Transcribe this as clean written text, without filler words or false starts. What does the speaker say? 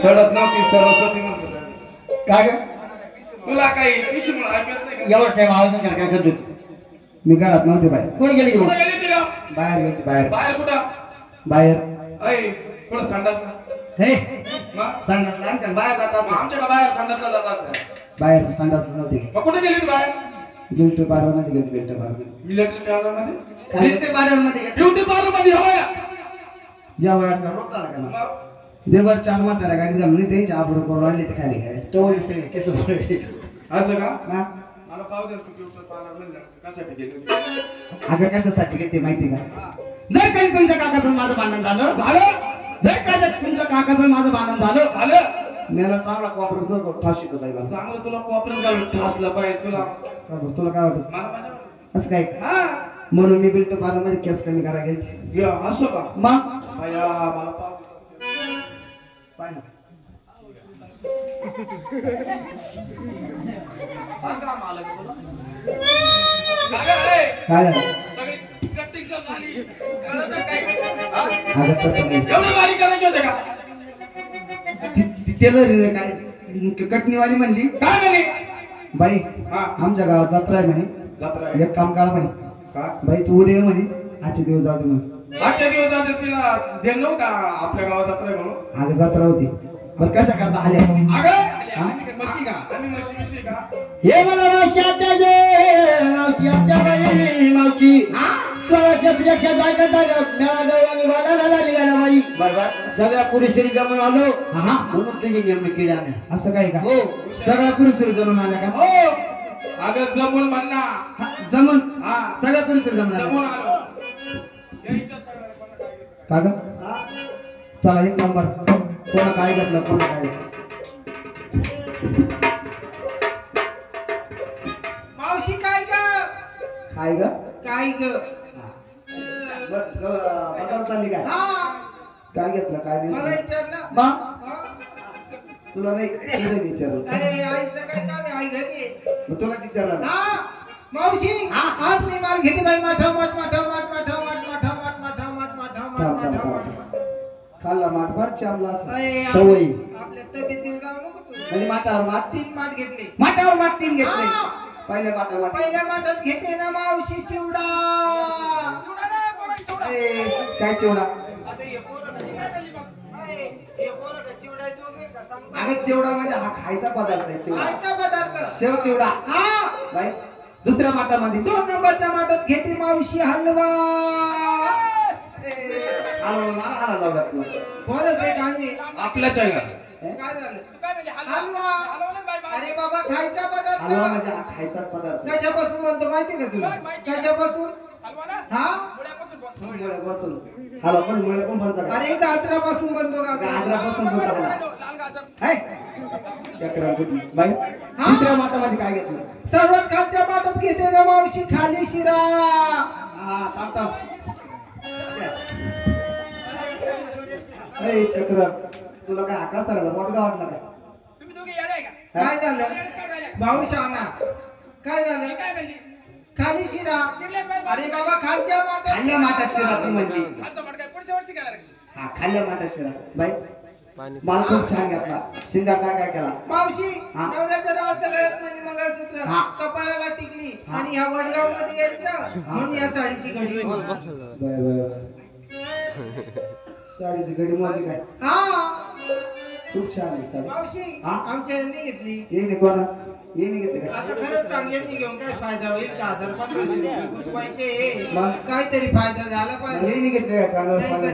सडत नव्हती सरस्वती म्हणतो काय ग तुला काही पिशू म्हणून ऐकत नाही का? एवढं टाइम आवाज नका काय करतो मी घरात नव्हते बाहेर. कोणी गेली की कुठं गेली तिला बाहेर गेलते बाहेर. बाहेर कुठं बाहेर ऐ कुठं संडासला हे मग संडासला आमच्या बाहेर जात असत. आमच्याकडे बाहेर संडासला जात असतात बाहेर संडासला नव्हते. मग कुठे गेली तू बाहेर गिल्ट पार्लर मध्ये गेलो. गिल्ट पार्लर मिलिटरी पार्लर मध्ये गिल्ट पार्लर मध्ये गेलो. ब्युटी पार्लर मध्ये हवया या वयात रोग झाला का ना मग देवर चार म्हाताऱ्या गाडी जमली त्यांची आबरू करून आणली ते खाली काय तो केस असं का ना मला पाहू दे तू ब्युटी पार्लर मध्ये कशासाठी गेली अगं कशासाठी घेते माहिती का जर काही तुमच्या काकाचं माझं भांडण झालं जर काही तुमच्या काकाचं माझं भांडण झालं मला चांगला कॉपरेट फाशी होता बाई चांगलं तुला कॉपरेट घालून ठासलं पाहिजे तुला तुला काय वाटत मला माझ्या वाटतं. असं काय हा म्हणून मी बिल्ट पार्लर मध्ये केस कमी करायला गेली. या, असं का मग भैया मला पाहू दे. पाय ना. पंधरा माल आहे तुला. काय आहे? काय झालं सगळी कटिंग झाली. कळलं तर काय? हा? अगं तसं नाही एवढे बारीक करायचे होते का टेलर काय कटणीवाली म्हणली काय म्हणे बाई हा आमच्या गावात जत्रा आहे म्हणे जत्रा आहे. एक काम करा म्हणे का बाई तू उद्या ये म्हणे आजचे दिवस जाऊ दे म्हणे. आजच्या दिवस जाते तिला ध्यान नव्हतं का आपल्या गावात जत्रा आहे म्हणून अगं जत्रा होती बरं कशा करता आल्या अगं हा? म्हशी का आम्ही म्हशी म्हशी का हे मला मावशी आत्या दे मावशी आत्या बाई मावशी लक्षात बायका मेळा जाऊ आणि वाला निघाला बाई बरोबर सगळ्या पुरुषांनी जमून आलो हा म्हणून तुझी नेमणूक केली आम्ही असं काय का हो सगळ्या पुरुष जमून आल्या का हो अगं जमून म्हणना हा, जमून हा सगळ्या पुरुष जमून जमून आल्या आलो यायच्या सगळ्या कोणाला काय घेतलं? का ग चला एक नंबर कोणा काय घेतलं कोणा काय मावशी काय ग काय ग काय ग बाजार चालली काय काय घेतलं काय मला नाही विचारलं मग तुला नाही तुला विचारलं अरे आईचं काय काम आहे आई घरी आहे. मग तुलाच विचारलं ना. हा मावशी आज मी माल घेते बाई माठा माठ माठा माठ माठा माठ माठा माठ माठा माठ माठा माठ थांब, थांब, माठा थांब. माठ खाल्ला माठ फार चांगला असं अरे, सवयी. आपल्या तब्येतीवर जाऊ नको तू. म्हणजे माठावर माठ 3 माठ घेतले माठावर माठ 3 घेतले हा. पहिल्या माठावर पहिल्या माठात घेते ना मावशी चिवडा ए, काय चिवडा आता हे पोरं नाही काय झाली बघ. हे पोरं का चिवड्याचे वगैरे का? सांग अगं चिवडा म्हणजे हा खायचा पदार्थ आहे चिवडा ऐका पदार्थ शेव चिवडा हा बाई दुसऱ्या माठामध्ये 2 नंबरच्या माठात घेते मावशी हलवा आला लावला तुला बरंच आहे गाणे आपल्याच आहे का काय झालं काय म्हणजे हलवा अरे बाबा खायचा हलवा पदार्थ म्हणजे हा खायचा पदार्थ कशापासून म्हणतो माहिती का तुला माहिती आहे. कशापासून हलवा ना हा मुळ्यापासून बनतो. मुळे बसून हलवा पण मुळे पण बनचा का अरे गाजरापासून बनतो का गाजरापासून बनचा का लाल गाजर हाय चक्रा बुद्धी बाई दुसऱ्या माठामध्ये काय घेतलं सर्वात खालच्या माठात घेते ना मावशी खाली शिरा हा थांब थांब ए चक्र तुला काय आकाश तारा मोठा वाटला काय तुम्ही दोघे येडे आहे का काय झालं येड्यात काय राहिल्या? भाऊ शाना काय मी झालं काय म्हणली खाली शिरा शिरल्यात बाई अरे बाबा खालच्या माठात खाल्ल्या माठात शिरा तू म्हणली खालचा मड काय पुढच्या वर्षी करणार आहे? हा खाल्ल्या माठात शिरा बाई मला खूप छान घेतला शिंगा काय काय केला मावशी हा. नवऱ्याच्या नावाचं गळ्यात म्हणजे मंगळसूत्र हा. कपाळाला टिकली हा. आणि ह्या वडगाव मध्ये यायचं म्हणून या साडीची घडी साडीची घडी मध्ये काय हा खूप छान आहे साडी मावशी हा. आमच्या यांनी घेतली ये नाही कोणा ये नाही घेतलं आता का खरंच चांगल्यानी घेऊन काय फायदा होईल 10,000 1500 रुपये गुंतवायचे मग? काहीतरी फायदा झाला ये पाहिजे नाही घेतलं का कानावर नाही, सांगा.